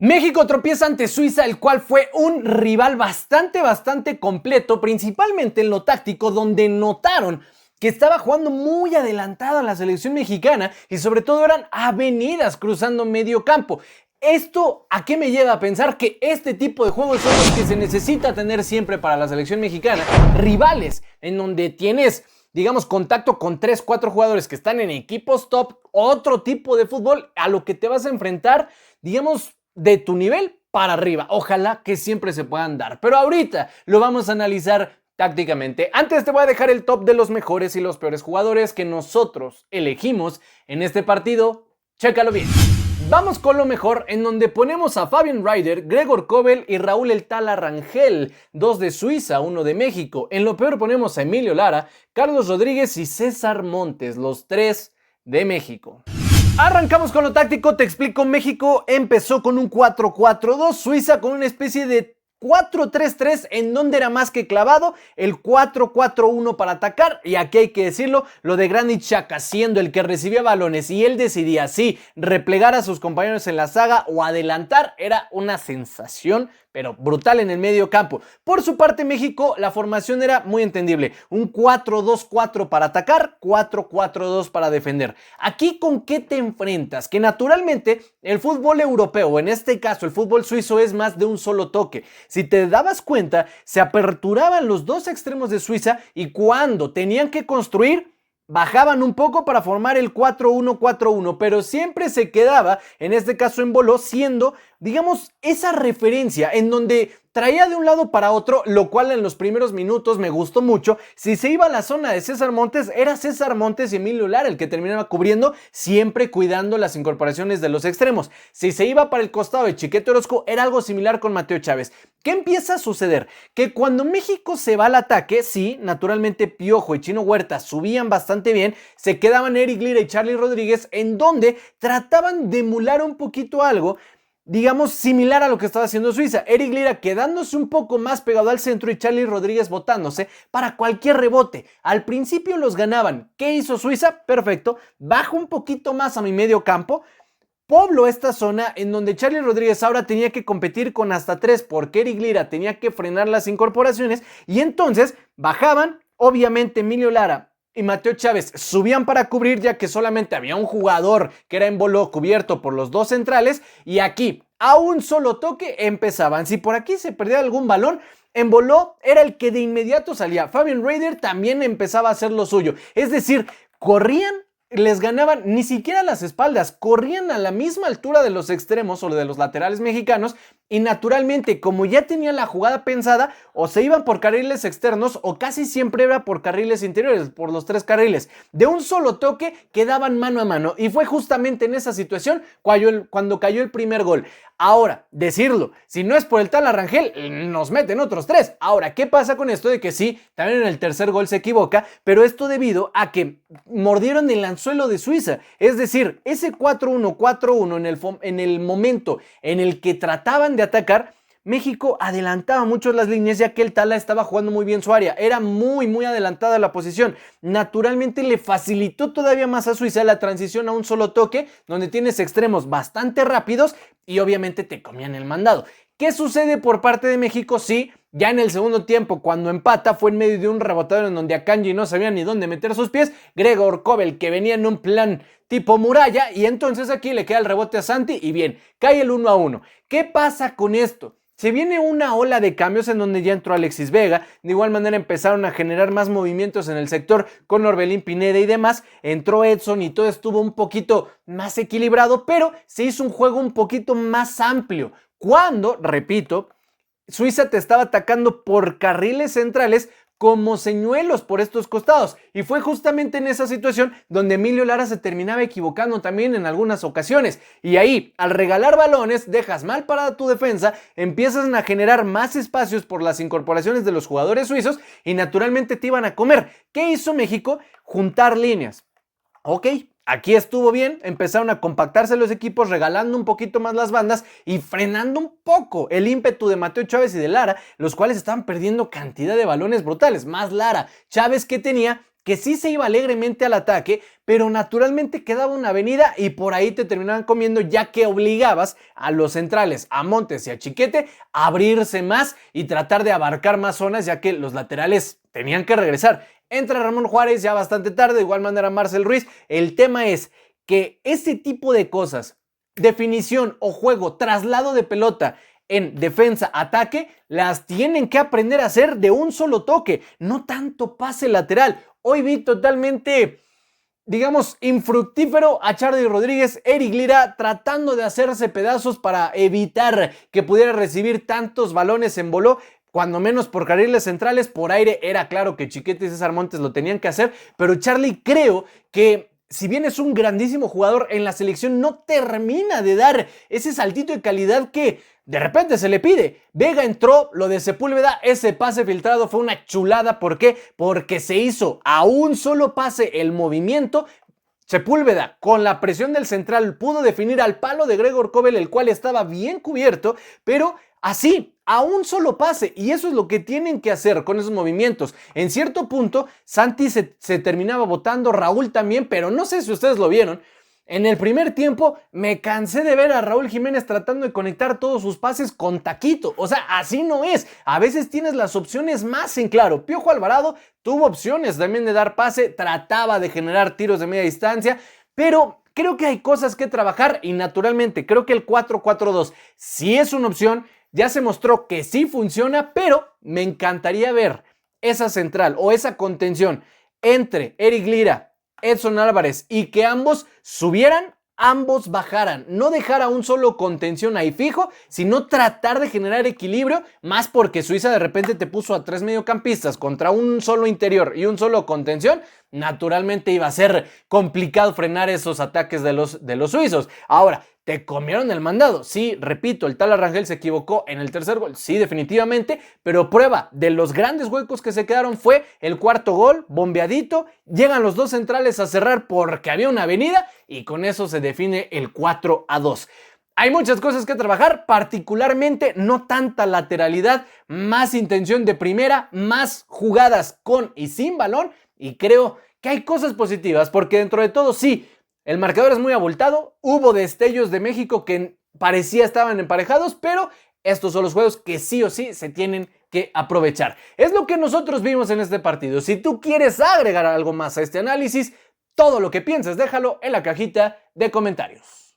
México tropieza ante Suiza, el cual fue un rival bastante completo, principalmente en lo táctico, donde notaron que estaba jugando muy adelantado a la selección mexicana y sobre todo eran avenidas cruzando medio campo. ¿Esto a qué me lleva a pensar? Que este tipo de juegos son los que se necesita tener siempre para la selección mexicana. Rivales en donde tienes, digamos, contacto con 3, 4 jugadores que están en equipos top, otro tipo de fútbol a lo que te vas a enfrentar, digamos, de tu nivel para arriba. Ojalá que siempre se puedan dar. Pero ahorita lo vamos a analizar tácticamente. Antes te voy a dejar el top de los mejores y los peores jugadores que nosotros elegimos en este partido. Chécalo bien. Vamos con lo mejor, en donde ponemos a Fabian Rieder, Gregor Kobel y Raúl El Tala Rangel, 2 de Suiza, 1 de México. En lo peor ponemos a Emilio Lara, Carlos Rodríguez y César Montes, los 3 de México. Arrancamos con lo táctico, te explico. México empezó con un 4-4-2, Suiza con una especie de 4-3-3 en donde era más que clavado, el 4-4-1 para atacar, y aquí hay que decirlo, lo de Granit Xhaka siendo el que recibía balones y él decidía si replegar a sus compañeros en la saga o adelantar, era una sensación pero brutal en el medio campo. Por su parte, México, la formación era muy entendible, un 4-2-4 para atacar, 4-4-2 para defender. Aquí, ¿con qué te enfrentas? Que naturalmente el fútbol europeo, en este caso el fútbol suizo, es más de un solo toque. Si te dabas cuenta, se aperturaban los dos extremos de Suiza y cuando tenían que construir, bajaban un poco para formar el 4-1-4-1, pero siempre se quedaba, en este caso en Boló, siendo, digamos, esa referencia en donde traía de un lado para otro, lo cual en los primeros minutos me gustó mucho. Si se iba a la zona de César Montes, era César Montes y Emilio Lara el que terminaba cubriendo, siempre cuidando las incorporaciones de los extremos. Si se iba para el costado de Chiquete Orozco, era algo similar con Mateo Chávez. ¿Qué empieza a suceder? Que cuando México se va al ataque, sí, naturalmente Piojo y Chino Huerta subían bastante bien, se quedaban Eric Lira y Charlie Rodríguez, en donde trataban de emular un poquito algo, digamos, similar a lo que estaba haciendo Suiza. Eric Lira quedándose un poco más pegado al centro y Charlie Rodríguez botándose para cualquier rebote. Al principio los ganaban. ¿Qué hizo Suiza? Perfecto. Bajo un poquito más a mi medio campo. Poblo esta zona en donde Charlie Rodríguez ahora tenía que competir con hasta 3 porque Eric Lira tenía que frenar las incorporaciones y entonces bajaban, obviamente Emilio Lara y Mateo Chávez subían para cubrir ya que solamente había un jugador que era en Boló cubierto por los dos centrales y aquí a un solo toque empezaban. Si por aquí se perdía algún balón, en Boló era el que de inmediato salía. Fabian Rieder también empezaba a hacer lo suyo, es decir, corrían, les ganaban ni siquiera las espaldas, corrían a la misma altura de los extremos o de los laterales mexicanos y naturalmente como ya tenían la jugada pensada o se iban por carriles externos o casi siempre era por carriles interiores, por los 3 carriles. De un solo toque quedaban mano a mano y fue justamente en esa situación cuando cayó el primer gol. Ahora, decirlo, si no es por el Tala Rangel, nos meten otros 3. Ahora, ¿qué pasa con esto de que sí, también en el tercer gol se equivoca, pero esto debido a que mordieron el anzuelo de Suiza? Es decir, ese 4-1-4-1 en el momento en el que trataban de atacar, México adelantaba mucho las líneas ya que el Tala estaba jugando muy bien su área, era muy adelantada la posición, naturalmente le facilitó todavía más a Suiza la transición a un solo toque donde tienes extremos bastante rápidos y obviamente te comían el mandado. ¿Qué sucede por parte de México? Sí, ya en el segundo tiempo cuando empata fue en medio de un rebotador en donde Akanji no sabía ni dónde meter sus pies, Gregor Kobel que venía en un plan tipo muralla y entonces aquí le queda el rebote a Santi y bien, cae el 1-1. ¿Qué pasa con esto? Se viene una ola de cambios en donde ya entró Alexis Vega, de igual manera empezaron a generar más movimientos en el sector con Orbelín Pineda y demás, entró Edson y todo estuvo un poquito más equilibrado, pero se hizo un juego un poquito más amplio. Cuando, repito, Suiza te estaba atacando por carriles centrales como señuelos por estos costados y fue justamente en esa situación donde Emilio Lara se terminaba equivocando también en algunas ocasiones y ahí al regalar balones dejas mal parada tu defensa, empiezan a generar más espacios por las incorporaciones de los jugadores suizos y naturalmente te iban a comer. ¿Qué hizo México? Juntar líneas. Ok, aquí estuvo bien, empezaron a compactarse los equipos regalando un poquito más las bandas y frenando un poco el ímpetu de Mateo Chávez y de Lara, los cuales estaban perdiendo cantidad de balones brutales, más Lara. Chávez que tenía que sí se iba alegremente al ataque, pero naturalmente quedaba una avenida y por ahí te terminaban comiendo, ya que obligabas a los centrales, a Montes y a Chiquete, a abrirse más y tratar de abarcar más zonas, ya que los laterales tenían que regresar. Entra Ramón Juárez ya bastante tarde, de igual manera Marcel Ruiz. El tema es que ese tipo de cosas, definición o juego, traslado de pelota en defensa, ataque, las tienen que aprender a hacer de un solo toque, no tanto pase lateral. Hoy vi totalmente, digamos, infructífero a Charly Rodríguez, Eric Lira tratando de hacerse pedazos para evitar que pudiera recibir tantos balones en voló. Cuando menos por carriles centrales, por aire era claro que Chiquete y César Montes lo tenían que hacer, pero Charly creo que si bien es un grandísimo jugador en la selección, no termina de dar ese saltito de calidad que de repente se le pide. Vega entró, lo de Sepúlveda, ese pase filtrado fue una chulada. ¿Por qué? Porque se hizo a un solo pase el movimiento. Sepúlveda, con la presión del central, pudo definir al palo de Gregor Kobel, el cual estaba bien cubierto, pero así, a un solo pase, y eso es lo que tienen que hacer con esos movimientos. En cierto punto, Santi se terminaba botando, Raúl también, pero no sé si ustedes lo vieron. En el primer tiempo me cansé de ver a Raúl Jiménez tratando de conectar todos sus pases con taquito. O sea, así no es. A veces tienes las opciones más en claro. Piojo Alvarado tuvo opciones también de dar pase, trataba de generar tiros de media distancia, pero creo que hay cosas que trabajar y naturalmente creo que el 4-4-2 sí es una opción. Ya se mostró que sí funciona, pero me encantaría ver esa central o esa contención entre Eric Lira, Edson Álvarez y que ambos subieran, ambos bajaran, no dejar a un solo contención ahí fijo, sino tratar de generar equilibrio, más porque Suiza de repente te puso a 3 mediocampistas contra un solo interior y un solo contención. Naturalmente iba a ser complicado frenar esos ataques de los suizos. Ahora, ¿te comieron el mandado? Sí, repito, el tal Arrangel se equivocó en el tercer gol, sí, definitivamente, pero prueba de los grandes huecos que se quedaron fue el cuarto gol, bombeadito, llegan los dos centrales a cerrar porque había una avenida y con eso se define el 4-2. Hay muchas cosas que trabajar, particularmente no tanta lateralidad, más intención de primera, más jugadas con y sin balón, y creo que hay cosas positivas, porque dentro de todo sí, el marcador es muy abultado, hubo destellos de México que parecía estaban emparejados, pero estos son los juegos que sí o sí se tienen que aprovechar. Es lo que nosotros vimos en este partido. Si tú quieres agregar algo más a este análisis, todo lo que pienses déjalo en la cajita de comentarios.